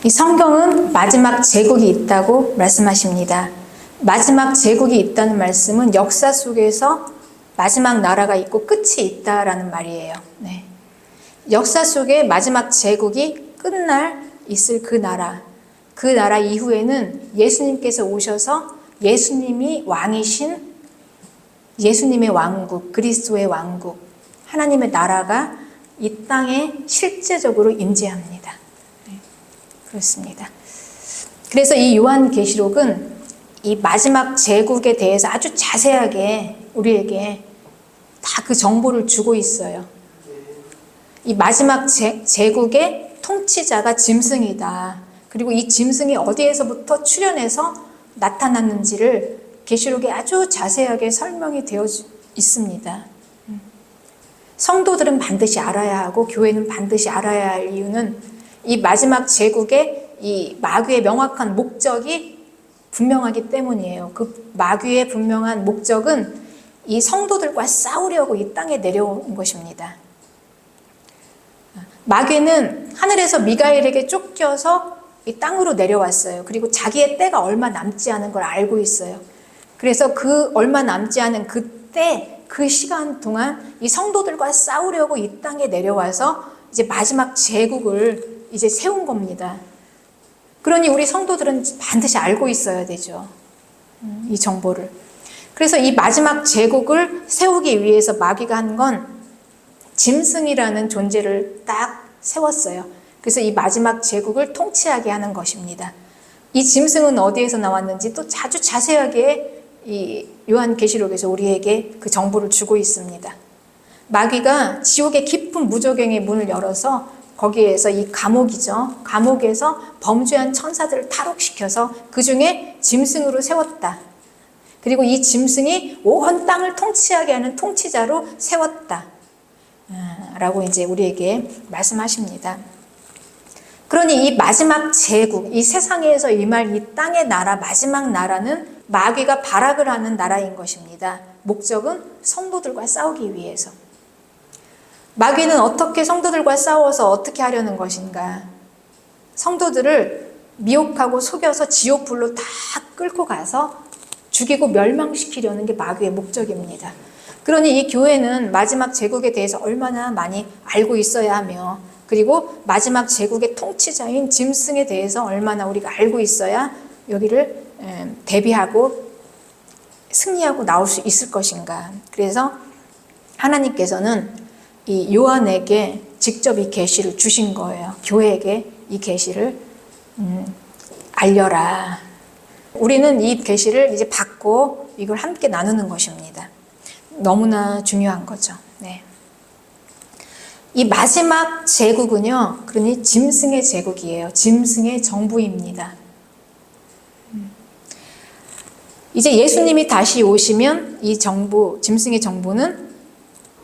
이 성경은 마지막 제국이 있다고 말씀하십니다. 마지막 제국이 있다는 말씀은 역사 속에서 마지막 나라가 있고 끝이 있다라는 말이에요. 네. 역사 속에 마지막 제국이 끝날 있을 그 나라 이후에는 예수님께서 오셔서 예수님이 왕이신 예수님의 왕국, 그리스도의 왕국, 하나님의 나라가 이 땅에 실제적으로 임재합니다. 네, 그렇습니다. 그래서 이 요한계시록은 이 마지막 제국에 대해서 아주 자세하게 우리에게 다 그 정보를 주고 있어요. 이 마지막 제국의 통치자가 짐승이다. 그리고 이 짐승이 어디에서부터 출현해서 나타났는지를 계시록에 아주 자세하게 설명이 되어 있습니다. 성도들은 반드시 알아야 하고 교회는 반드시 알아야 할 이유는 이 마지막 제국의 이 마귀의 명확한 목적이 분명하기 때문이에요. 그 마귀의 분명한 목적은 이 성도들과 싸우려고 이 땅에 내려온 것입니다. 마귀는 하늘에서 미가엘에게 쫓겨서 이 땅으로 내려왔어요. 그리고 자기의 때가 얼마 남지 않은 걸 알고 있어요. 그래서 그 얼마 남지 않은 그때 그 시간 동안 이 성도들과 싸우려고 이 땅에 내려와서 이제 마지막 제국을 이제 세운 겁니다. 그러니 우리 성도들은 반드시 알고 있어야 되죠. 이 정보를. 그래서 이 마지막 제국을 세우기 위해서 마귀가 한 건 짐승이라는 존재를 딱 세웠어요. 그래서 이 마지막 제국을 통치하게 하는 것입니다. 이 짐승은 어디에서 나왔는지 또 아주 자세하게 이 요한계시록에서 우리에게 그 정보를 주고 있습니다. 마귀가 지옥의 깊은 무저갱의 문을 열어서 거기에서 이 감옥이죠. 감옥에서 범죄한 천사들을 탈옥시켜서 그 중에 짐승으로 세웠다. 그리고 이 짐승이 온 땅을 통치하게 하는 통치자로 세웠다. 라고 이제 우리에게 말씀하십니다. 그러니 이 마지막 제국, 이 세상에서 임할 이 땅의 나라, 마지막 나라는 마귀가 발악을 하는 나라인 것입니다. 목적은 성도들과 싸우기 위해서. 마귀는 어떻게 성도들과 싸워서 어떻게 하려는 것인가? 성도들을 미혹하고 속여서 지옥불로 다 끌고 가서 죽이고 멸망시키려는 게 마귀의 목적입니다. 그러니 이 교회는 마지막 제국에 대해서 얼마나 많이 알고 있어야 하며, 그리고 마지막 제국의 통치자인 짐승에 대해서 얼마나 우리가 알고 있어야 여기를 대비하고 승리하고 나올 수 있을 것인가. 그래서 하나님께서는 이 요한에게 직접 이 계시를 주신 거예요. 교회에게 이 계시를 알려라. 우리는 이 계시를 이제 받고 이걸 함께 나누는 것입니다. 너무나 중요한 거죠. 네. 이 마지막 제국은요, 그러니 짐승의 제국이에요. 짐승의 정부입니다. 이제 예수님이 다시 오시면 이 정부, 짐승의 정부는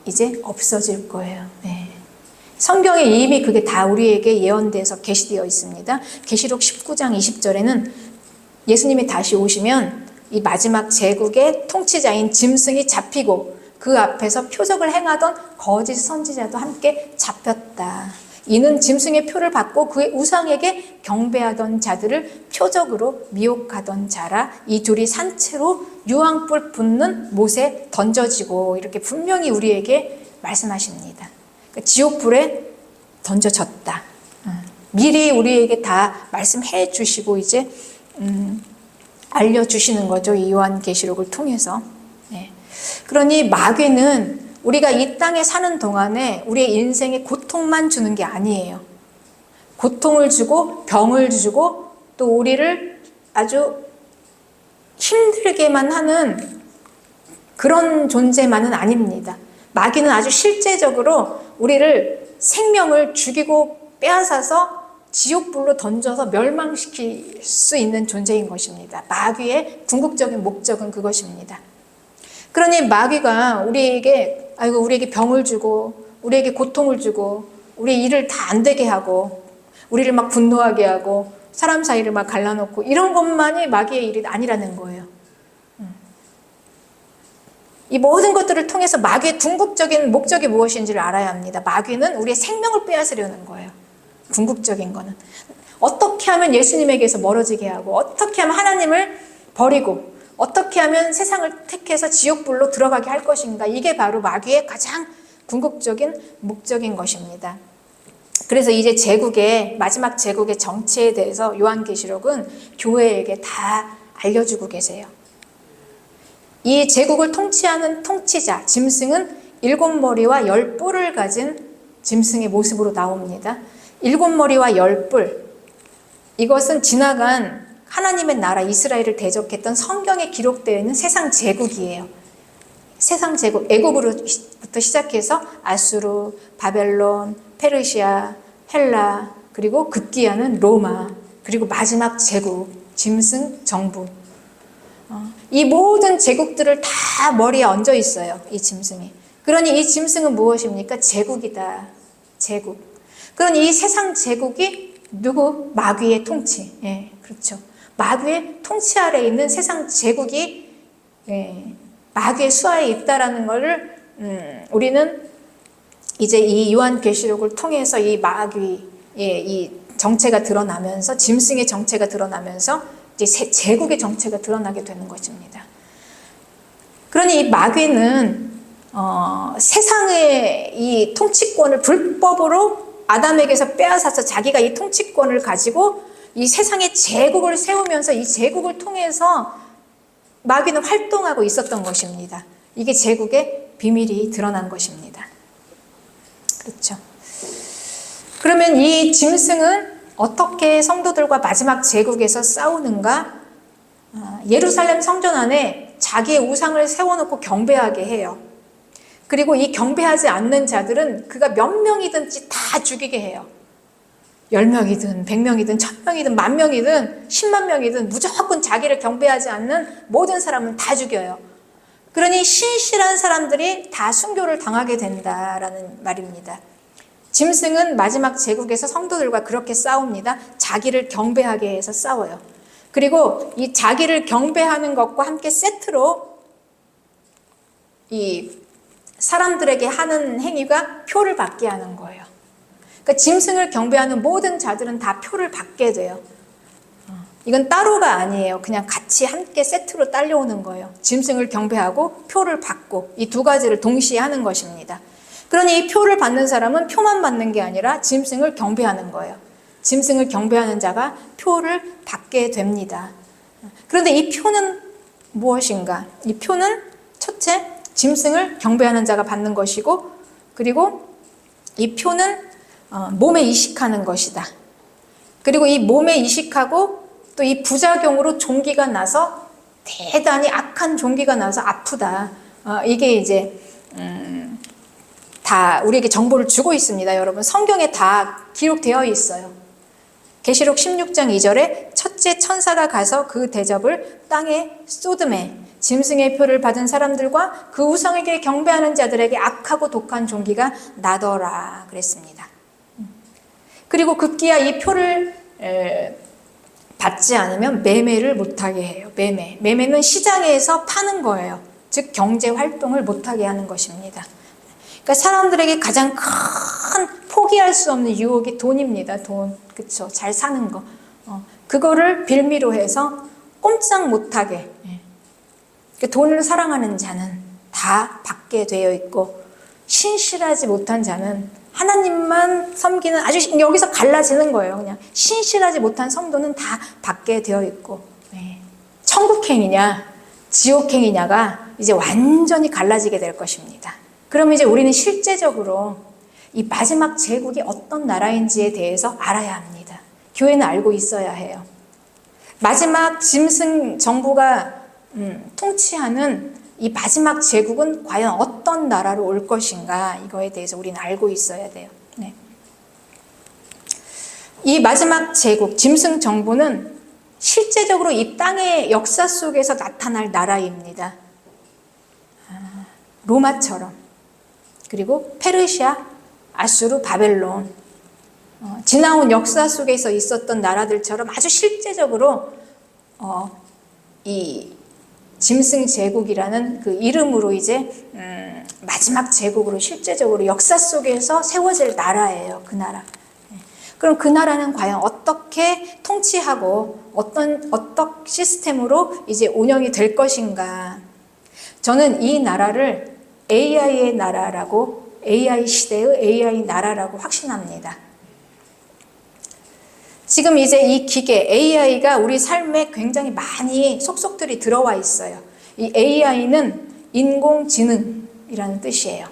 이제 없어질 거예요. 네. 성경에 이미 그게 다 우리에게 예언돼서 계시되어 있습니다. 계시록 19장 20절에는 예수님이 다시 오시면 이 마지막 제국의 통치자인 짐승이 잡히고 그 앞에서 표적을 행하던 거짓 선지자도 함께 잡혔다. 이는 짐승의 표를 받고 그의 우상에게 경배하던 자들을 표적으로 미혹하던 자라. 이 둘이 산채로 유황불 붙는 못에 던져지고, 이렇게 분명히 우리에게 말씀하십니다. 지옥불에 던져졌다. 미리 우리에게 다 말씀해 주시고 이제 알려주시는 거죠. 이 요한계시록을 통해서. 네. 그러니 마귀는 우리가 이 땅에 사는 동안에 우리의 인생에 고통만 주는 게 아니에요. 고통을 주고 병을 주고 또 우리를 아주 힘들게만 하는 그런 존재만은 아닙니다. 마귀는 아주 실제적으로 우리를 생명을 죽이고 빼앗아서 지옥불로 던져서 멸망시킬 수 있는 존재인 것입니다. 마귀의 궁극적인 목적은 그것입니다. 그러니 마귀가 우리에게 병을 주고 우리에게 고통을 주고 우리 일을 다 안 되게 하고 우리를 막 분노하게 하고 사람 사이를 막 갈라놓고 이런 것만이 마귀의 일이 아니라는 거예요. 이 모든 것들을 통해서 마귀의 궁극적인 목적이 무엇인지를 알아야 합니다. 마귀는 우리의 생명을 빼앗으려는 거예요. 궁극적인 거는. 어떻게 하면 예수님에게서 멀어지게 하고, 어떻게 하면 하나님을 버리고, 어떻게 하면 세상을 택해서 지옥불로 들어가게 할 것인가. 이게 바로 마귀의 가장 궁극적인 목적인 것입니다. 그래서 이제 제국의 마지막 제국의 정체에 대해서 요한계시록은 교회에게 다 알려주고 계세요. 이 제국을 통치하는 통치자 짐승은 7머리와 10뿔을 가진 짐승의 모습으로 나옵니다. 7머리와 10뿔, 이것은 지나간 하나님의 나라 이스라엘을 대적했던 성경에 기록되어 있는 세상 제국이에요. 세상 제국, 애굽으로부터 시작해서 아수르, 바벨론, 페르시아, 헬라, 그리고 급기야는 로마, 그리고 마지막 제국, 짐승 정부. 이 모든 제국들을 다 머리에 얹어 있어요, 이 짐승이. 그러니 이 짐승은 무엇입니까? 제국이다. 제국. 그러니 이 세상 제국이 누구? 마귀의 통치. 예, 그렇죠. 마귀의 통치 아래에 있는 세상 제국이 마귀의 수하에 있다라는 것을 우리는 이제 이 요한계시록을 통해서 이 마귀의 이 정체가 드러나면서, 짐승의 정체가 드러나면서 이제 제국의 정체가 드러나게 되는 것입니다. 그러니 이 마귀는 세상의 이 통치권을 불법으로 아담에게서 빼앗아서 자기가 이 통치권을 가지고 이 세상의 제국을 세우면서 이 제국을 통해서 마귀는 활동하고 있었던 것입니다. 이게 제국의 비밀이 드러난 것입니다. 그렇죠. 그러면 이 짐승은 어떻게 성도들과 마지막 제국에서 싸우는가? 예루살렘 성전 안에 자기의 우상을 세워놓고 경배하게 해요. 그리고 이 경배하지 않는 자들은 그가 몇 명이든지 다 죽이게 해요. 10명이든 100명이든 1000명이든 10,000명이든 10만 명이든 무조건 자기를 경배하지 않는 모든 사람은 다 죽여요. 그러니 신실한 사람들이 다 순교를 당하게 된다라는 말입니다. 짐승은 마지막 제국에서 성도들과 그렇게 싸웁니다. 자기를 경배하게 해서 싸워요. 그리고 이 자기를 경배하는 것과 함께 세트로 이 사람들에게 하는 행위가 표를 받게 하는 거예요. 그러니까 짐승을 경배하는 모든 자들은 다 표를 받게 돼요. 이건 따로가 아니에요. 그냥 같이 함께 세트로 딸려오는 거예요. 짐승을 경배하고 표를 받고, 이 두 가지를 동시에 하는 것입니다. 그러니 이 표를 받는 사람은 표만 받는 게 아니라 짐승을 경배하는 거예요. 짐승을 경배하는 자가 표를 받게 됩니다. 그런데 이 표는 무엇인가? 이 표는 첫째, 짐승을 경배하는 자가 받는 것이고, 그리고 이 표는 몸에 이식하는 것이다. 그리고 이 몸에 이식하고 또 이 부작용으로 종기가 나서, 대단히 악한 종기가 나서 아프다. 이게 이제 다 우리에게 정보를 주고 있습니다. 여러분, 성경에 다 기록되어 있어요. 계시록 16장 2절에 첫째 천사가 가서 그 대접을 땅에 쏟음에 짐승의 표를 받은 사람들과 그 우상에게 경배하는 자들에게 악하고 독한 종기가 나더라 그랬습니다. 그리고 급기야 이 표를 받지 않으면 매매를 못하게 해요. 매매는 시장에서 파는 거예요. 즉 경제 활동을 못하게 하는 것입니다. 그러니까 사람들에게 가장 큰 포기할 수 없는 유혹이 돈입니다. 돈, 그렇죠? 잘 사는 거. 그거를 빌미로 해서 꼼짝 못하게. 그러니까 돈을 사랑하는 자는 다 받게 되어 있고, 신실하지 못한 자는 하나님만 섬기는, 아주 여기서 갈라지는 거예요. 그냥 신실하지 못한 성도는 다 받게 되어 있고, 천국행이냐 지옥행이냐가 이제 완전히 갈라지게 될 것입니다. 그럼 이제 우리는 실제적으로 이 마지막 제국이 어떤 나라인지에 대해서 알아야 합니다. 교회는 알고 있어야 해요. 마지막 짐승 정부가 통치하는 이 마지막 제국은 과연 어떤 나라로 올 것인가, 이거에 대해서 우리는 알고 있어야 돼요. 네. 이 마지막 제국, 짐승 정부는 실제적으로 이 땅의 역사 속에서 나타날 나라입니다. 로마처럼, 그리고 페르시아, 아수르, 바벨론, 지나온 역사 속에서 있었던 나라들처럼 아주 실제적으로 이 짐승 제국이라는 그 이름으로 이제 마지막 제국으로 실제적으로 역사 속에서 세워질 나라예요. 그 나라. 그럼 그 나라는 과연 어떻게 통치하고 어떤 시스템으로 이제 운영이 될 것인가? 저는 이 나라를 AI의 나라라고, AI 시대의 AI 나라라고 확신합니다. 지금 이제 이 기계 AI가 우리 삶에 굉장히 많이 속속들이 들어와 있어요. 이 AI는 인공지능이라는 뜻이에요.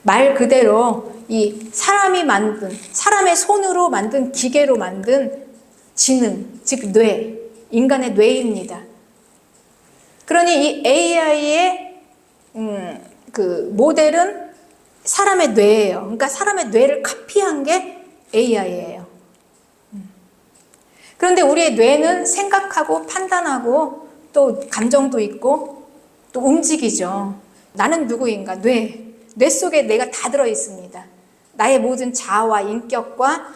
말 그대로 이 사람이 만든, 사람의 손으로 만든 기계로 만든 지능, 즉 뇌, 인간의 뇌입니다. 그러니 이 AI의 그 모델은 사람의 뇌예요. 그러니까 사람의 뇌를 카피한 게 AI예요. 그런데 우리의 뇌는 생각하고 판단하고 또 감정도 있고 또 움직이죠. 나는 누구인가? 뇌 속에 내가 다 들어있습니다. 나의 모든 자아와 인격과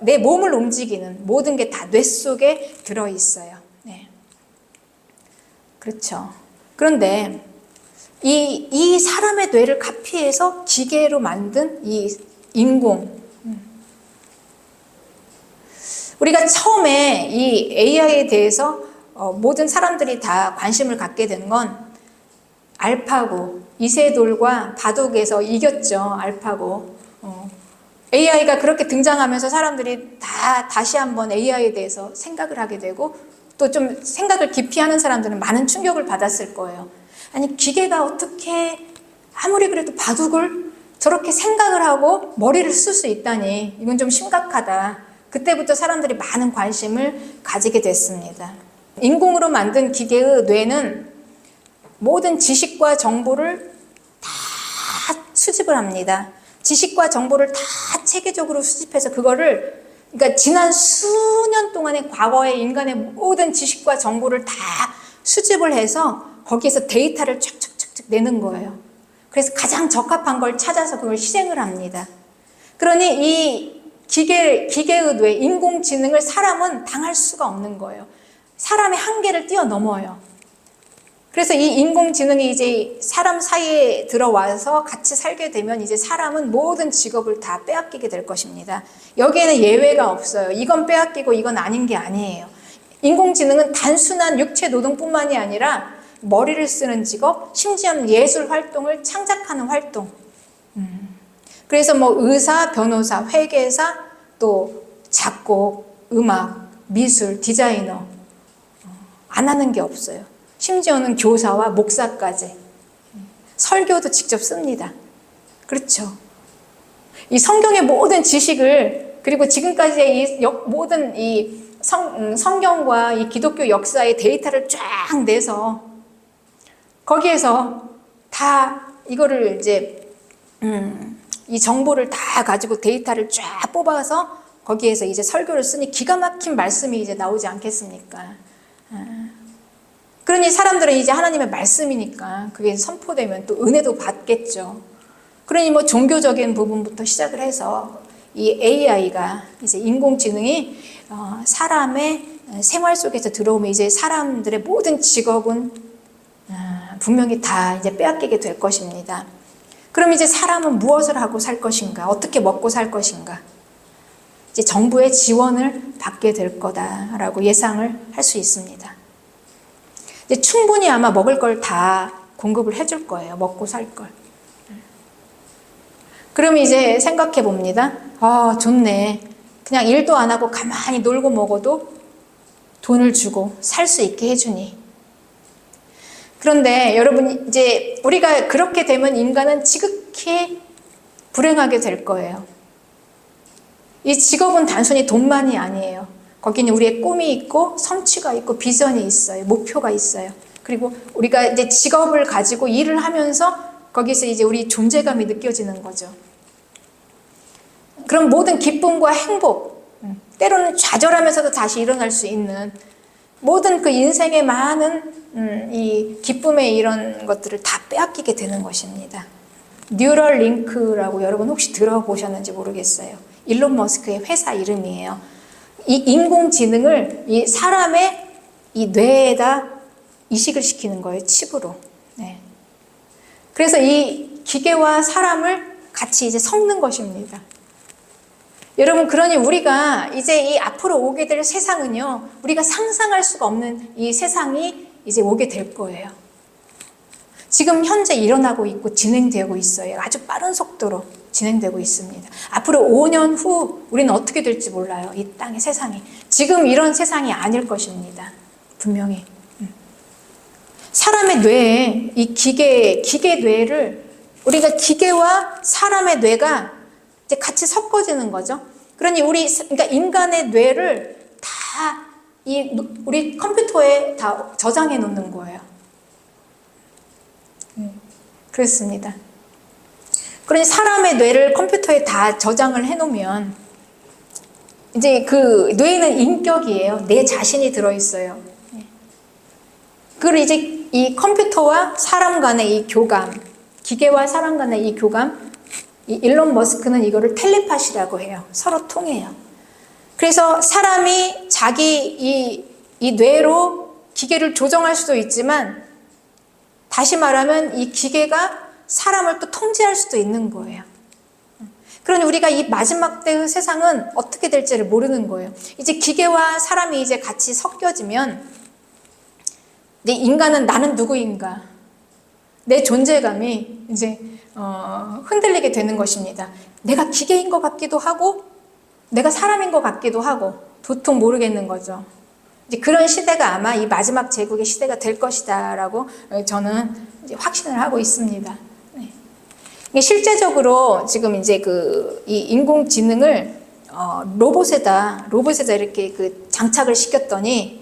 내 몸을 움직이는 모든 게 다 뇌 속에 들어있어요. 네. 그렇죠. 그런데 이 사람의 뇌를 카피해서 기계로 만든 이 인공, 우리가 처음에 이 AI에 대해서 모든 사람들이 다 관심을 갖게 된 건 알파고, 이세돌과 바둑에서 이겼죠. 알파고. AI가 그렇게 등장하면서 사람들이 다시 한번 AI에 대해서 생각을 하게 되고 또 좀 생각을 깊이 하는 사람들은 많은 충격을 받았을 거예요. 아니, 기계가 어떻게 아무리 그래도 바둑을 저렇게 생각을 하고 머리를 쓸 수 있다니, 이건 좀 심각하다. 그때부터 사람들이 많은 관심을 가지게 됐습니다. 인공으로 만든 기계의 뇌는 모든 지식과 정보를 다 수집을 합니다. 지식과 정보를 다 체계적으로 수집해서 그거를, 그러니까 지난 수년 동안의 과거의 인간의 모든 지식과 정보를 다 수집을 해서 거기에서 데이터를 쫙쫙쫙쫙 내는 거예요. 그래서 가장 적합한 걸 찾아서 그걸 실행을 합니다. 그러니 이 기계의 뇌, 인공지능을 사람은 당할 수가 없는 거예요. 사람의 한계를 뛰어넘어요. 그래서 이 인공지능이 이제 사람 사이에 들어와서 같이 살게 되면 이제 사람은 모든 직업을 다 빼앗기게 될 것입니다. 여기에는 예외가 없어요. 이건 빼앗기고 이건 아닌 게 아니에요. 인공지능은 단순한 육체 노동뿐만이 아니라 머리를 쓰는 직업, 심지어는 예술 활동을 창작하는 활동. 그래서 뭐 의사, 변호사, 회계사, 또 작곡, 음악, 미술, 디자이너 안 하는 게 없어요. 심지어는 교사와 목사까지. 설교도 직접 씁니다. 그렇죠. 이 성경의 모든 지식을, 그리고 지금까지의 모든 이 성경과 이 기독교 역사의 데이터를 쫙 내서 거기에서 다 이거를 이제 이 정보를 다 가지고 데이터를 쫙 뽑아서 거기에서 이제 설교를 쓰니 기가 막힌 말씀이 이제 나오지 않겠습니까? 그러니 사람들은 이제 하나님의 말씀이니까 그게 선포되면 또 은혜도 받겠죠. 그러니 뭐 종교적인 부분부터 시작을 해서 이 AI가, 이제 인공지능이 사람의 생활 속에서 들어오면 이제 사람들의 모든 직업은 분명히 다 이제 빼앗기게 될 것입니다. 그럼 이제 사람은 무엇을 하고 살 것인가? 어떻게 먹고 살 것인가? 이제 정부의 지원을 받게 될 거다라고 예상을 할 수 있습니다. 이제 충분히 아마 먹을 걸 다 공급을 해줄 거예요. 먹고 살 걸. 그럼 이제 생각해 봅니다. 좋네. 그냥 일도 안 하고 가만히 놀고 먹어도 돈을 주고 살 수 있게 해주니. 그런데 여러분, 이제 우리가 그렇게 되면 인간은 지극히 불행하게 될 거예요. 이 직업은 단순히 돈만이 아니에요. 거기는 우리의 꿈이 있고 성취가 있고 비전이 있어요. 목표가 있어요. 그리고 우리가 이제 직업을 가지고 일을 하면서 거기서 이제 우리 존재감이 느껴지는 거죠. 그럼 모든 기쁨과 행복, 때로는 좌절하면서도 다시 일어날 수 있는 모든 그 인생의 많은 이 기쁨의 이런 것들을 다 빼앗기게 되는 것입니다. 뉴럴 링크라고 여러분 혹시 들어보셨는지 모르겠어요. 일론 머스크의 회사 이름이에요. 이 인공지능을 이 사람의 이 뇌에다 이식을 시키는 거예요. 칩으로. 네. 그래서 이 기계와 사람을 같이 이제 섞는 것입니다. 여러분, 그러니 우리가 이제 이 앞으로 오게 될 세상은요, 우리가 상상할 수가 없는 이 세상이 이제 오게 될 거예요. 지금 현재 일어나고 있고 진행되고 있어요. 아주 빠른 속도로 진행되고 있습니다. 앞으로 5년 후 우리는 어떻게 될지 몰라요. 이 땅의 세상이. 지금 이런 세상이 아닐 것입니다. 분명히. 사람의 뇌에 이 기계 뇌를, 우리가 기계와 사람의 뇌가 이제 같이 섞어지는 거죠. 그러니 그러니까 인간의 뇌를 다 우리 컴퓨터에 다 저장해 놓는 거예요. 그렇습니다. 그러니 사람의 뇌를 컴퓨터에 다 저장을 해 놓으면 이제 그 뇌에는 인격이에요. 내 자신이 들어있어요. 그리고 이제 이 컴퓨터와 사람 간의 이 교감, 기계와 사람 간의 이 교감, 이 일론 머스크는 이거를 텔레파시라고 해요. 서로 통해요. 그래서 사람이 자기 이 뇌로 기계를 조정할 수도 있지만, 다시 말하면 이 기계가 사람을 또 통제할 수도 있는 거예요. 그러니 우리가 이 마지막 때의 세상은 어떻게 될지를 모르는 거예요. 이제 기계와 사람이 이제 같이 섞여지면 이제 인간은 나는 누구인가, 내 존재감이 이제 흔들리게 되는 것입니다. 내가 기계인 것 같기도 하고 내가 사람인 것 같기도 하고 도통 모르겠는 거죠. 이제 그런 시대가 아마 이 마지막 제국의 시대가 될 것이다라고 저는 이제 확신을 하고 있습니다. 네. 실제적으로 지금 이제 이 인공지능을 로봇에다 이렇게 장착을 시켰더니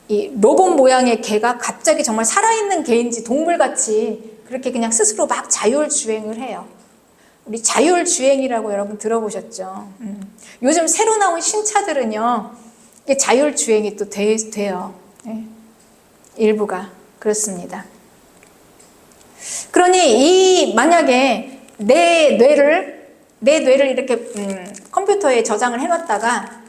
이 로봇 모양의 개가 갑자기 정말 살아있는 개인지 동물같이 그렇게 그냥 스스로 막 자율주행을 해요. 우리 자율주행이라고 여러분 들어보셨죠? 요즘 새로 나온 신차들은요, 이게 자율주행이 또 돼요. 네. 일부가 그렇습니다. 그러니 만약에 내 뇌를 이렇게 컴퓨터에 저장을 해놨다가,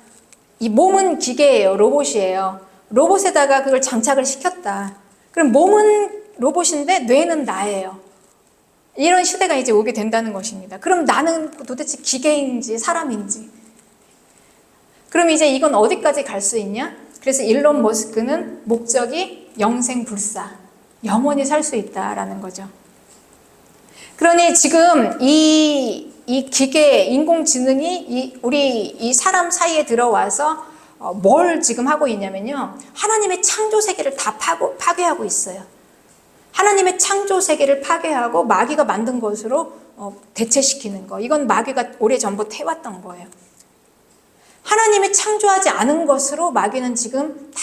이 몸은 기계예요, 로봇이에요. 로봇에다가 그걸 장착을 시켰다. 그럼 몸은 로봇인데 뇌는 나예요. 이런 시대가 이제 오게 된다는 것입니다. 그럼 나는 도대체 기계인지 사람인지. 그럼 이제 이건 어디까지 갈 수 있냐? 그래서 일론 머스크는 목적이 영생불사, 영원히 살 수 있다라는 거죠. 그러니 지금 이 기계, 인공지능이 우리 이 사람 사이에 들어와서 뭘 지금 하고 있냐면요, 하나님의 창조 세계를 다 파괴하고 있어요. 하나님의 창조 세계를 파괴하고 마귀가 만든 것으로 대체시키는 거. 이건 마귀가 오래전부터 해왔던 거예요. 하나님이 창조하지 않은 것으로 마귀는 지금 다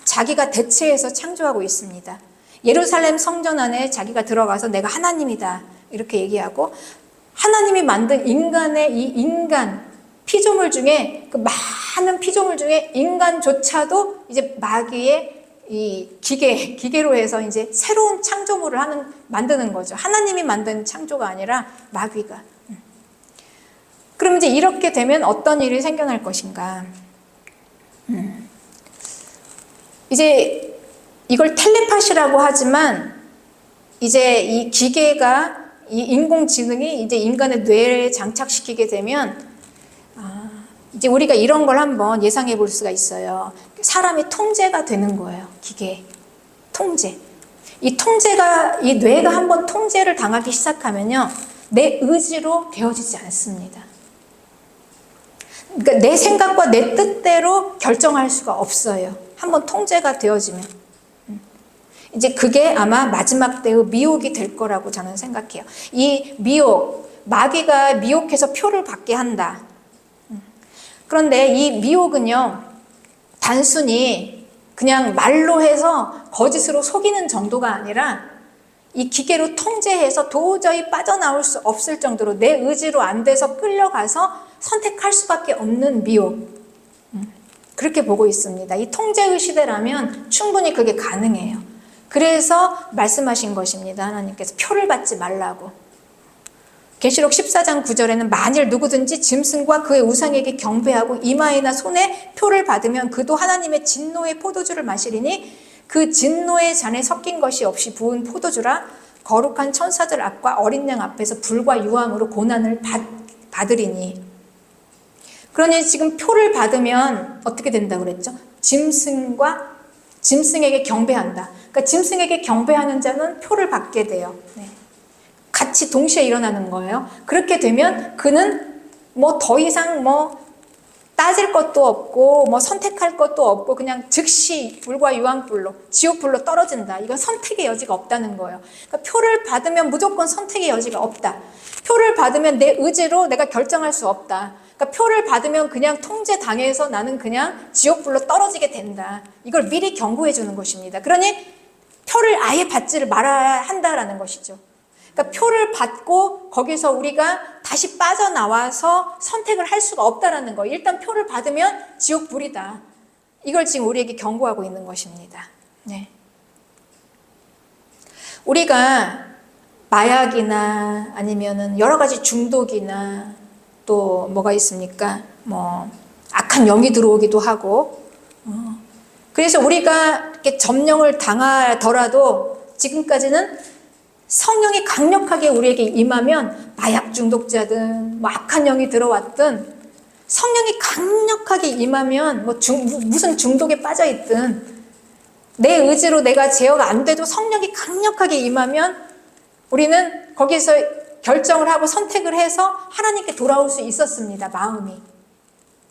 자기가 대체해서 창조하고 있습니다. 예루살렘 성전 안에 자기가 들어가서 내가 하나님이다 이렇게 얘기하고, 하나님이 만든 인간의 이 인간 피조물 중에, 그 많은 피조물 중에 인간조차도 이제 마귀의 이 기계로 해서 이제 새로운 창조물을 만드는 거죠. 하나님이 만든 창조가 아니라 마귀가. 그럼 이제 이렇게 되면 어떤 일이 생겨날 것인가? 이제 이걸 텔레파시라고 하지만, 이제 이 기계가, 이 인공지능이 이제 인간의 뇌에 장착시키게 되면, 이제 우리가 이런 걸 한번 예상해 볼 수가 있어요. 사람이 통제가 되는 거예요. 기계 통제. 이 뇌가 한번 통제를 당하기 시작하면요, 내 의지로 되어지지 않습니다. 그러니까 내 생각과 내 뜻대로 결정할 수가 없어요. 한번 통제가 되어지면. 이제 그게 아마 마지막 때의 미혹이 될 거라고 저는 생각해요. 이 마귀가 미혹해서 표를 받게 한다. 그런데 이 미혹은요, 단순히 그냥 말로 해서 거짓으로 속이는 정도가 아니라, 이 기계로 통제해서 도저히 빠져나올 수 없을 정도로 내 의지로 안 돼서 끌려가서 선택할 수밖에 없는 미혹. 그렇게 보고 있습니다. 이 통제의 시대라면 충분히 그게 가능해요. 그래서 말씀하신 것입니다. 하나님께서 표를 받지 말라고. 계시록 14장 9절에는 만일 누구든지 짐승과 그의 우상에게 경배하고 이마에나 손에 표를 받으면 그도 하나님의 진노의 포도주를 마시리니 그 진노의 잔에 섞인 것이 없이 부은 포도주라. 거룩한 천사들 앞과 어린 양 앞에서 불과 유황으로 고난을 받으리니. 그러니 지금 표를 받으면 어떻게 된다고 그랬죠? 짐승에게 경배한다. 그러니까 짐승에게 경배하는 자는 표를 받게 돼요. 네. 같이 동시에 일어나는 거예요. 그렇게 되면 그는 뭐 더 이상 뭐 따질 것도 없고 뭐 선택할 것도 없고 그냥 즉시 불과 유황불로 지옥불로 떨어진다. 이건 선택의 여지가 없다는 거예요. 그러니까 표를 받으면 무조건 선택의 여지가 없다. 표를 받으면 내 의지로 내가 결정할 수 없다. 그러니까 표를 받으면 그냥 통제당해서 나는 그냥 지옥불로 떨어지게 된다. 이걸 미리 경고해 주는 것입니다. 그러니 표를 아예 받지를 말아야 한다라는 것이죠. 그러니까 표를 받고 거기서 우리가 다시 빠져나와서 선택을 할 수가 없다라는 거예요. 일단 표를 받으면 지옥불이다. 이걸 지금 우리에게 경고하고 있는 것입니다. 네. 우리가 마약이나 아니면은 여러 가지 중독이나 또 뭐가 있습니까? 뭐 악한 영이 들어오기도 하고, 그래서 우리가 이렇게 점령을 당하더라도 지금까지는 성령이 강력하게 우리에게 임하면 마약 중독자든 뭐 악한 영이 들어왔든 성령이 강력하게 임하면 뭐 무슨 중독에 빠져 있든 내 의지로 내가 제어가 안 돼도 성령이 강력하게 임하면 우리는 거기서 결정을 하고 선택을 해서 하나님께 돌아올 수 있었습니다. 마음이.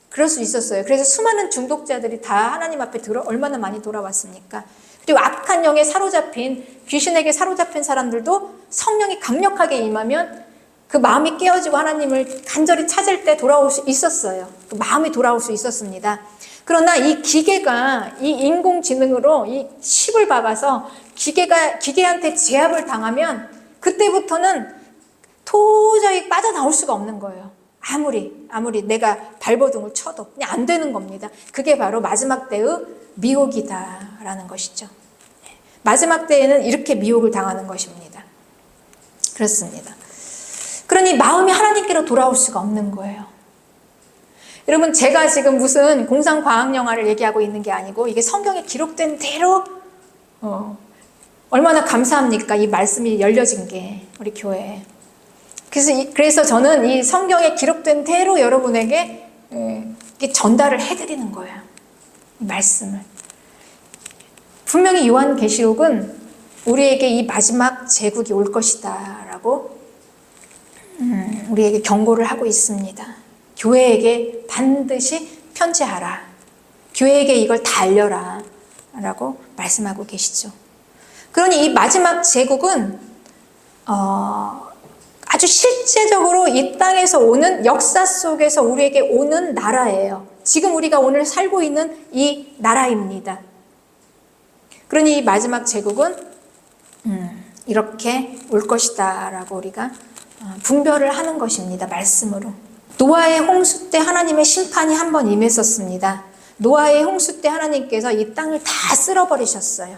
그럴 수 있었어요. 그래서 수많은 중독자들이 다 하나님 앞에 얼마나 많이 돌아왔습니까? 그리고 악한 영에 사로잡힌, 귀신에게 사로잡힌 사람들도 성령이 강력하게 임하면 그 마음이 깨어지고 하나님을 간절히 찾을 때 돌아올 수 있었어요. 그 마음이 돌아올 수 있었습니다. 그러나 이 기계가 이 인공지능으로 이 칩을 박아서 기계한테 제압을 당하면 그때부터는 도저히 빠져나올 수가 없는 거예요. 아무리 내가 발버둥을 쳐도 그냥 안 되는 겁니다. 그게 바로 마지막 때의 미혹이다라는 것이죠. 마지막 때에는 이렇게 미혹을 당하는 것입니다. 그렇습니다. 그러니 마음이 하나님께로 돌아올 수가 없는 거예요. 여러분, 제가 지금 무슨 공상과학영화를 얘기하고 있는 게 아니고 이게 성경에 기록된 대로 얼마나 감사합니까? 이 말씀이 열려진 게 우리 교회에. 그래서 저는 이 성경에 기록된 대로 여러분에게 전달을 해드리는 거예요. 이 말씀을. 분명히 요한계시록은 우리에게 이 마지막 제국이 올 것이다 라고 우리에게 경고를 하고 있습니다. 교회에게 반드시 편지하라. 교회에게 이걸 다 알려라 라고 말씀하고 계시죠. 그러니 이 마지막 제국은 아주 실제적으로 이 땅에서 오는 역사 속에서 우리에게 오는 나라예요. 지금 우리가 오늘 살고 있는 이 나라입니다. 그러니 이 마지막 제국은 이렇게 올 것이다 라고 우리가 분별을 하는 것입니다. 말씀으로. 노아의 홍수 때 하나님의 심판이 한 번 임했었습니다. 노아의 홍수 때 하나님께서 이 땅을 다 쓸어버리셨어요.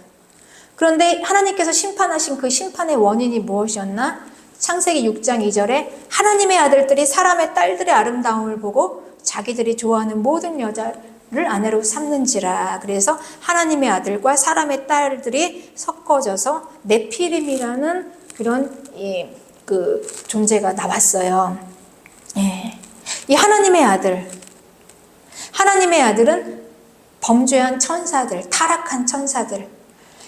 그런데 하나님께서 심판하신 그 심판의 원인이 무엇이었나? 창세기 6장 2절에 하나님의 아들들이 사람의 딸들의 아름다움을 보고 자기들이 좋아하는 모든 여자를 아내로 삼는지라. 그래서 하나님의 아들과 사람의 딸들이 섞어져서 네피림이라는 그런 그 존재가 나왔어요. 예. 이 하나님의 아들은 범죄한 천사들, 타락한 천사들,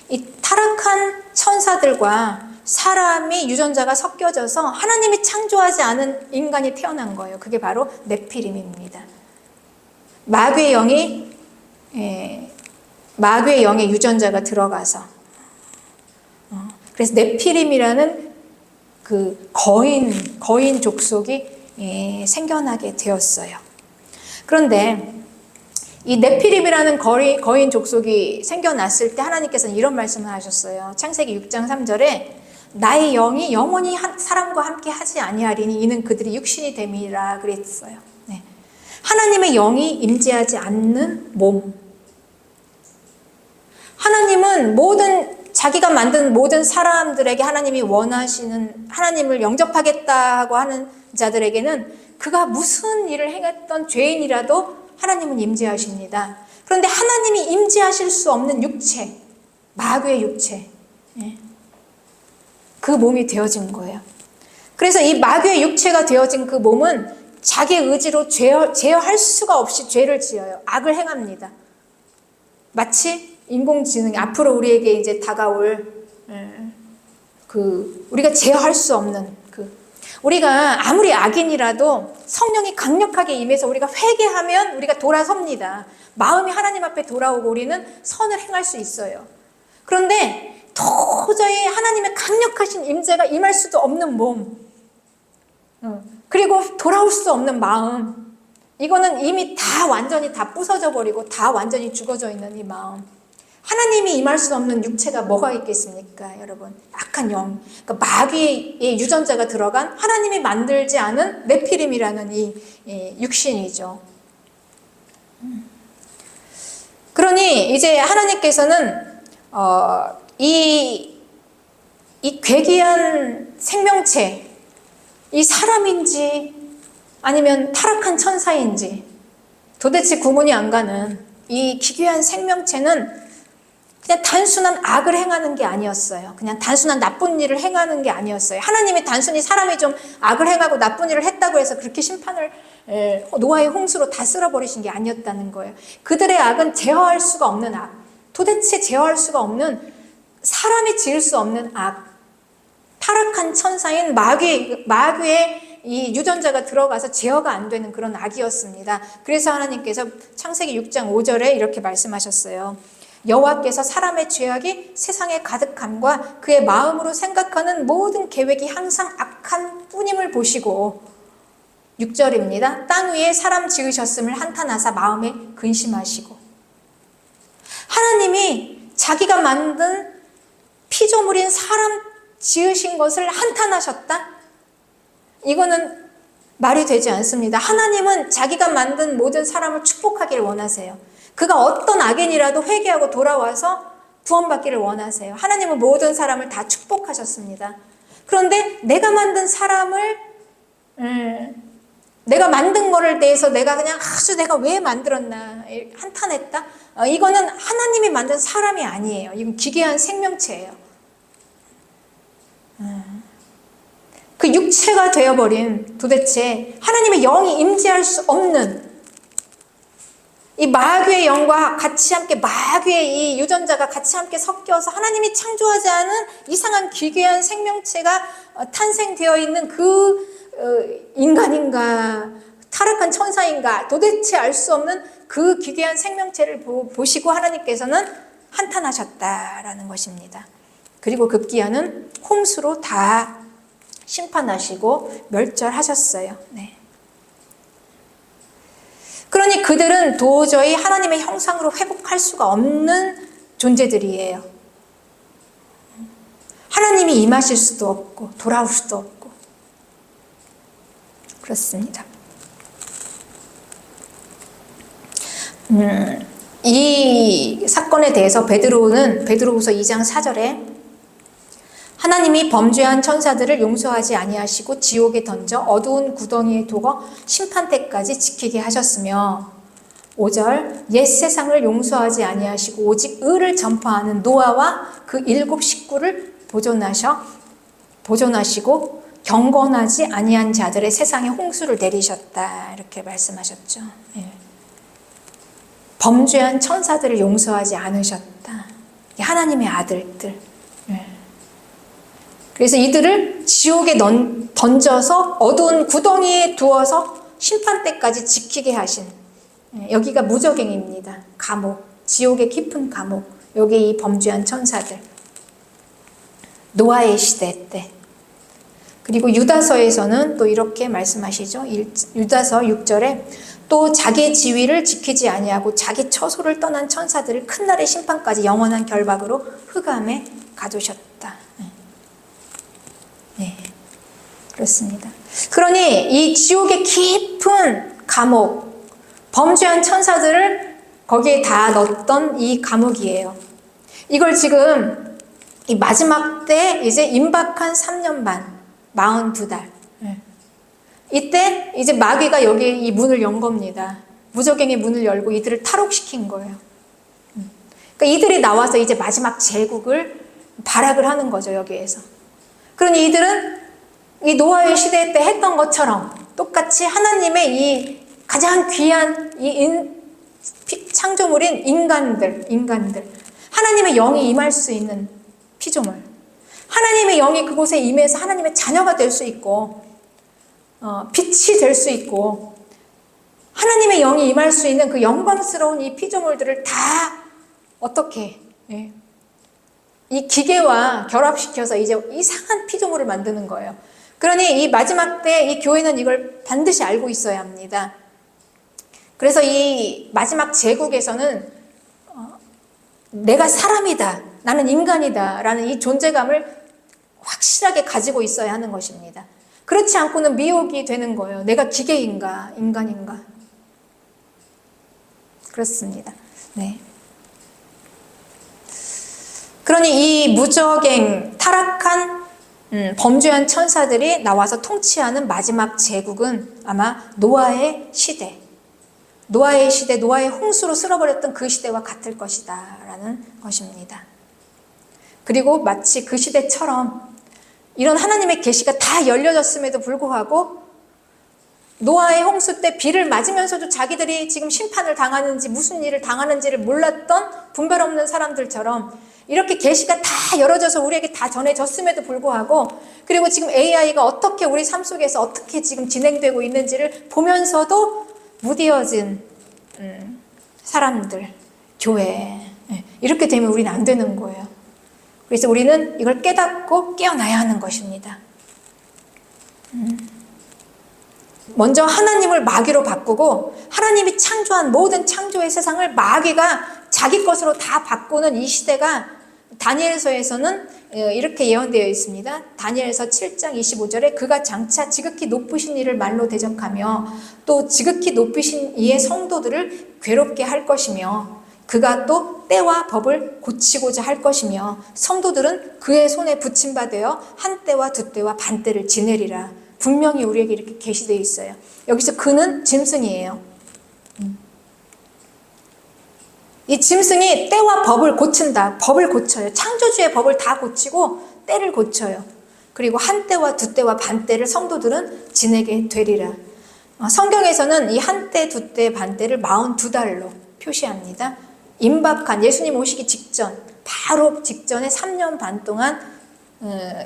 이 타락한 천사들과 사람이 유전자가 섞여져서 하나님이 창조하지 않은 인간이 태어난 거예요. 그게 바로 네피림입니다. 마귀의 영의 유전자가 들어가서 그래서 네피림이라는 그 거인 족속이 생겨나게 되었어요. 그런데 이 네피림이라는 거인 족속이 생겨났을 때 하나님께서는 이런 말씀을 하셨어요. 창세기 6장 3절에 나의 영이 영원히 사람과 함께 하지 아니하리니 이는 그들이 육신이 됨이라 그랬어요. 네. 하나님의 영이 임재하지 않는 몸. 하나님은 자기가 만든 모든 사람들에게 하나님이 원하시는 하나님을 영접하겠다 하고 하는 자들에게는 그가 무슨 일을 행했던 죄인이라도 하나님은 임재하십니다. 그런데 하나님이 임재하실 수 없는 육체, 마귀의 육체, 그 몸이 되어진 거예요. 그래서 이 마귀의 육체가 되어진 그 몸은 자기의 의지로 제어할 수가 없이 죄를 지어요. 악을 행합니다. 마치 인공지능이 앞으로 우리에게 이제 다가올 우리가 제어할 수 없는 우리가 아무리 악인이라도 성령이 강력하게 임해서 우리가 회개하면 우리가 돌아섭니다. 마음이 하나님 앞에 돌아오고 우리는 선을 행할 수 있어요. 그런데 도저히 하나님의 강력하신 임재가 임할 수도 없는 몸, 그리고 돌아올 수 없는 마음, 이거는 이미 다 완전히 다 부서져 버리고 다 완전히 죽어져 있는 이 마음, 하나님이 임할 수 없는 육체가 뭐가 있겠습니까, 여러분? 악한 영, 그러니까 마귀의 유전자가 들어간 하나님이 만들지 않은 네피림이라는 이 육신이죠. 그러니 이제 하나님께서는 이 괴기한 생명체, 이 사람인지 아니면 타락한 천사인지 도대체 구분이 안 가는 이 기괴한 생명체는 그냥 단순한 악을 행하는 게 아니었어요. 그냥 단순한 나쁜 일을 행하는 게 아니었어요. 하나님이 단순히 사람이 좀 악을 행하고 나쁜 일을 했다고 해서 그렇게 심판을 노아의 홍수로 다 쓸어버리신 게 아니었다는 거예요. 그들의 악은 제어할 수가 없는 악, 도대체 제어할 수가 없는, 사람이 지을 수 없는 악, 타락한 천사인 마귀의 이 유전자가 들어가서 제어가 안 되는 그런 악이었습니다. 그래서 하나님께서 창세기 6장 5절에 이렇게 말씀하셨어요. 여호와께서 사람의 죄악이 세상에 가득함과 그의 마음으로 생각하는 모든 계획이 항상 악한 뿐임을 보시고, 6절입니다. 땅 위에 사람 지으셨음을 한탄하사 마음에 근심하시고. 하나님이 자기가 만든 피조물인 사람 지으신 것을 한탄하셨다? 이거는 말이 되지 않습니다. 하나님은 자기가 만든 모든 사람을 축복하기를 원하세요. 그가 어떤 악인이라도 회개하고 돌아와서 구원받기를 원하세요. 하나님은 모든 사람을 다 축복하셨습니다. 그런데 내가 만든 사람을, 내가 만든 거를 대해서 내가 그냥 내가 왜 만들었나 한탄했다? 이거는 하나님이 만든 사람이 아니에요. 이건 기괴한 생명체예요. 그 육체가 되어버린, 도대체 하나님의 영이 임재할 수 없는 이 마귀의 영과 같이 함께, 마귀의 이 유전자가 같이 함께 섞여서 하나님이 창조하지 않은 이상한 기괴한 생명체가 탄생되어 있는 그 인간인가 타락한 천사인가 도대체 알 수 없는 그 기괴한 생명체를 보시고 하나님께서는 한탄하셨다라는 것입니다. 그리고 급기야는 홍수로 다 심판하시고 멸절하셨어요. 네. 그러니 그들은 도저히 하나님의 형상으로 회복할 수가 없는 존재들이에요. 하나님이 임하실 수도 없고 돌아올 수도 없고 그렇습니다. 이 사건에 대해서 베드로후서 2장 4절에 하나님이 범죄한 천사들을 용서하지 아니하시고 지옥에 던져 어두운 구덩이에 두어 심판 때까지 지키게 하셨으며, 5절 옛 세상을 용서하지 아니하시고 오직 의를 전파하는 노아와 그 7 식구를 보존하시고 경건하지 아니한 자들의 세상에 홍수를 내리셨다, 이렇게 말씀하셨죠. 예. 범죄한 천사들을 용서하지 않으셨다. 하나님의 아들들. 예. 그래서 이들을 지옥에 던져서 어두운 구덩이에 두어서 심판 때까지 지키게 하신, 여기가 무저갱입니다. 감옥, 지옥의 깊은 감옥. 여기 이 범죄한 천사들. 노아의 시대 때. 그리고 유다서에서는 또 이렇게 말씀하시죠. 유다서 6절에 또 자기의 지위를 지키지 아니하고 자기 처소를 떠난 천사들을 큰 날의 심판까지 영원한 결박으로 흑암에 가두셨다. 네, 그렇습니다. 그러니 이 지옥의 깊은 감옥, 범죄한 천사들을 거기에 다 넣었던 이 감옥이에요. 이걸 지금 이 마지막 때 이제 임박한 3년 반, 42달. 이때 이제 마귀가 여기 이 문을 연 겁니다. 무저갱의 문을 열고 이들을 탈옥시킨 거예요. 그러니까 이들이 나와서 이제 마지막 제국을 발악을 하는 거죠, 여기에서. 그러니 이들은 이 노아의 시대 때 했던 것처럼 똑같이 마치 하나님의 이 가장 귀한 창조물인 인간들, 하나님의 영이 임할 수 있는 피조물, 하나님의 영이 그곳에 임해서 하나님의 자녀가 될 수 있고 빛이 될 수 있고 하나님의 영이 임할 수 있는 그 영광스러운 이 피조물들을 다 어떻게 이 기계와 결합시켜서 이제 이상한 피조물을 만드는 거예요. 그러니 이 마지막 때 이 교회는 이걸 반드시 알고 있어야 합니다. 그래서 이 마지막 제국에서는 내가 사람이다, 나는 인간이다 라는 이 존재감을 확실하게 가지고 있어야 하는 것입니다. 그렇지 않고는 미혹이 되는 거예요. 내가 기계인가 인간인가. 그렇습니다. 네. 그러니 이 무적행 타락한 범죄한 천사들이 나와서 통치하는 마지막 제국은 아마 노아의 시대, 노아의 홍수로 쓸어버렸던 그 시대와 같을 것이다 라는 것입니다. 그리고 마치 그 시대처럼 이런 하나님의 계시가 다 열려졌음에도 불구하고 노아의 홍수 때 비를 맞으면서도 자기들이 지금 심판을 당하는지 무슨 일을 당하는지를 몰랐던 분별 없는 사람들처럼 이렇게 계시가 다 열어져서 우리에게 다 전해졌음에도 불구하고, 그리고 지금 AI가 어떻게 우리 삶 속에서 어떻게 지금 진행되고 있는지를 보면서도 무디어진 사람들, 교회, 이렇게 되면 우리는 안 되는 거예요. 그래서 우리는 이걸 깨닫고 깨어나야 하는 것입니다. 먼저 하나님을 마귀로 바꾸고 하나님이 창조한 모든 창조의 세상을 마귀가 자기 것으로 다 바꾸는 이 시대가 다니엘서에서는 이렇게 예언되어 있습니다. 다니엘서 7장 25절에 그가 장차 지극히 높으신 이를 말로 대적하며 또 지극히 높으신 이의 성도들을 괴롭게 할 것이며 그가 또 때와 법을 고치고자 할 것이며 성도들은 그의 손에 붙임바되어 한 때와 두 때와 반 때를 지내리라. 분명히 우리에게 이렇게 계시되어 있어요. 여기서 그는 짐승이에요. 이 짐승이 때와 법을 고친다. 법을 고쳐요. 창조주의 법을 다 고치고 때를 고쳐요. 그리고 한 때와 두 때와 반 때를 성도들은 지내게 되리라. 성경에서는 이 한 때, 두 때, 반 때를 42달로 표시합니다. 임박한 예수님 오시기 직전, 바로 직전에 3년 반 동안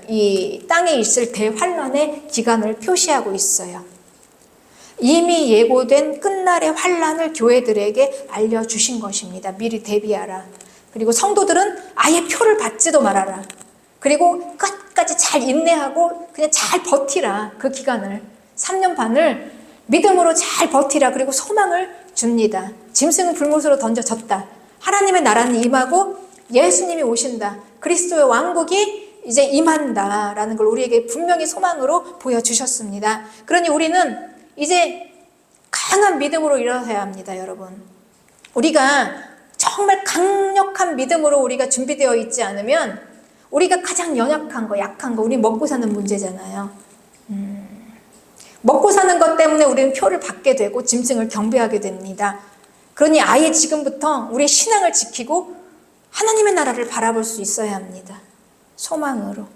이 땅에 있을 대환란의 기간을 표시하고 있어요. 이미 예고된 끝날의 환란을 교회들에게 알려주신 것입니다. 미리 대비하라. 그리고 성도들은 아예 표를 받지도 말아라. 그리고 끝까지 잘 인내하고 그냥 잘 버티라. 그 기간을 3년 반을 믿음으로 잘 버티라. 그리고 소망을 줍니다. 짐승은 불못으로 던져졌다. 하나님의 나라는 임하고 예수님이 오신다. 그리스도의 왕국이 이제 임한다라는 걸 우리에게 분명히 소망으로 보여주셨습니다. 그러니 우리는 이제 강한 믿음으로 일어서야 합니다, 여러분. 우리가 정말 강력한 믿음으로 우리가 준비되어 있지 않으면 우리가 가장 연약한 거, 약한 거, 우리 먹고 사는 문제잖아요. 먹고 사는 것 때문에 우리는 표를 받게 되고 짐승을 경배하게 됩니다. 그러니 아예 지금부터 우리의 신앙을 지키고 하나님의 나라를 바라볼 수 있어야 합니다. 소망으로.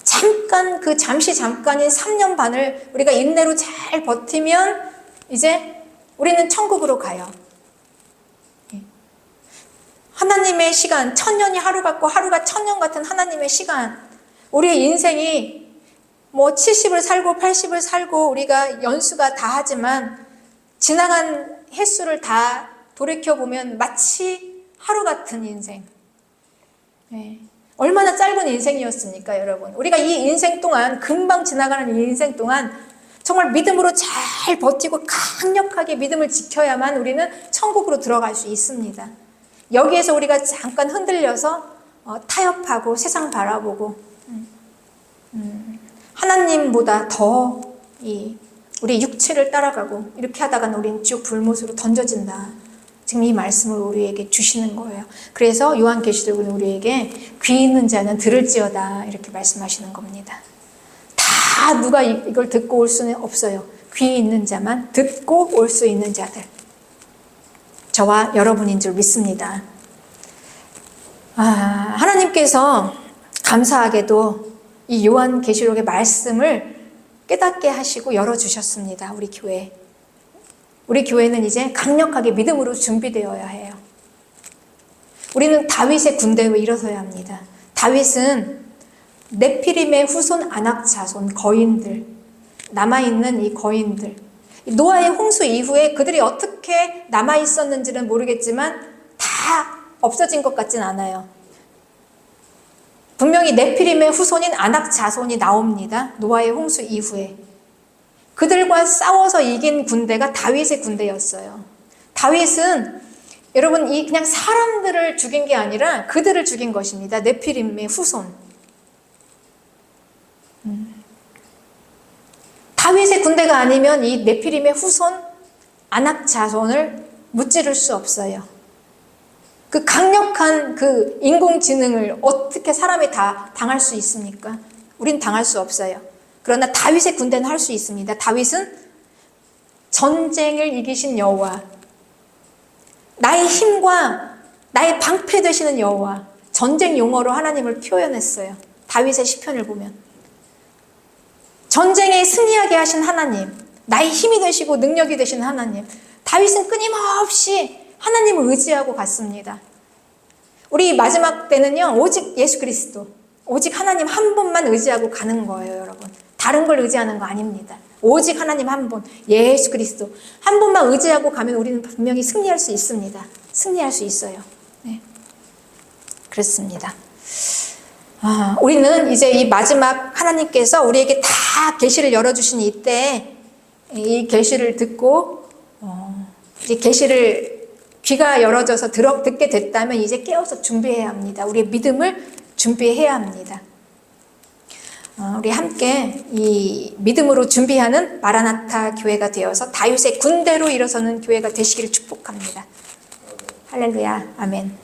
잠깐, 그 잠깐인 3년 반을 우리가 인내로 잘 버티면 이제 우리는 천국으로 가요. 하나님의 시간, 1000년이 하루 같고 하루가 1000년 같은 하나님의 시간, 우리의 인생이 뭐 70을 살고 80을 살고 우리가 연수가 다 하지만 지나간 횟수를 다 돌이켜보면 마치 하루 같은 인생. 얼마나 짧은 인생이었습니까, 여러분? 우리가 이 인생 동안, 금방 지나가는 이 인생 동안 정말 믿음으로 잘 버티고 강력하게 믿음을 지켜야만 우리는 천국으로 들어갈 수 있습니다. 여기에서 우리가 잠깐 흔들려서 타협하고 세상 바라보고 하나님보다 더 우리 육체를 따라가고 이렇게 하다가는 우리는 지옥 불못으로 던져진다. 지금 이 말씀을 우리에게 주시는 거예요. 그래서 요한계시록은 우리에게 귀 있는 자는 들을지어다 이렇게 말씀하시는 겁니다. 다 누가 이걸 듣고 올 수는 없어요. 귀 있는 자만 듣고 올 수 있는 자들. 저와 여러분인 줄 믿습니다. 하나님께서 감사하게도 이 요한계시록의 말씀을 깨닫게 하시고 열어주셨습니다. 우리 교회. 우리 교회는 이제 강력하게 믿음으로 준비되어야 해요. 우리는 다윗의 군대로 일어서야 합니다. 다윗은 네피림의 후손 아낙 자손 거인들, 남아있는 이 거인들, 노아의 홍수 이후에 그들이 어떻게 남아있었는지는 모르겠지만 다 없어진 것 같진 않아요. 분명히 네피림의 후손인 아낙 자손이 나옵니다. 노아의 홍수 이후에. 그들과 싸워서 이긴 군대가 다윗의 군대였어요. 다윗은 여러분 이 그냥 사람들을 죽인 게 아니라 그들을 죽인 것입니다. 네피림의 후손. 다윗의 군대가 아니면 이 네피림의 후손 아낙 자손을 무찌를 수 없어요. 그 강력한 그 인공지능을 어떻게 사람이 다 당할 수 있습니까? 우린 당할 수 없어요. 그러나 다윗의 군대는 할 수 있습니다. 다윗은 전쟁을 이기신 여호와, 나의 힘과 나의 방패 되시는 여호와, 전쟁 용어로 하나님을 표현했어요. 다윗의 시편을 보면 전쟁에 승리하게 하신 하나님, 나의 힘이 되시고 능력이 되신 하나님. 다윗은 끊임없이 하나님을 의지하고 갔습니다. 우리 마지막 때는요, 오직 예수 그리스도, 오직 하나님 한 분만 의지하고 가는 거예요, 여러분. 다른 걸 의지하는 거 아닙니다. 오직 하나님 한 분, 예수 그리스도 한 분만 의지하고 가면 우리는 분명히 승리할 수 있습니다. 승리할 수 있어요. 네. 그렇습니다. 우리는 이제 이 마지막 하나님께서 우리에게 다 계시를 열어주신 이때 이 계시를 듣고 이제 계시를 귀가 열어져서 듣게 됐다면 이제 깨어서 준비해야 합니다. 우리의 믿음을 준비해야 합니다. 우리 함께 이 믿음으로 준비하는 마라나타 교회가 되어서 다윗의 군대로 일어서는 교회가 되시기를 축복합니다. 할렐루야, 아멘.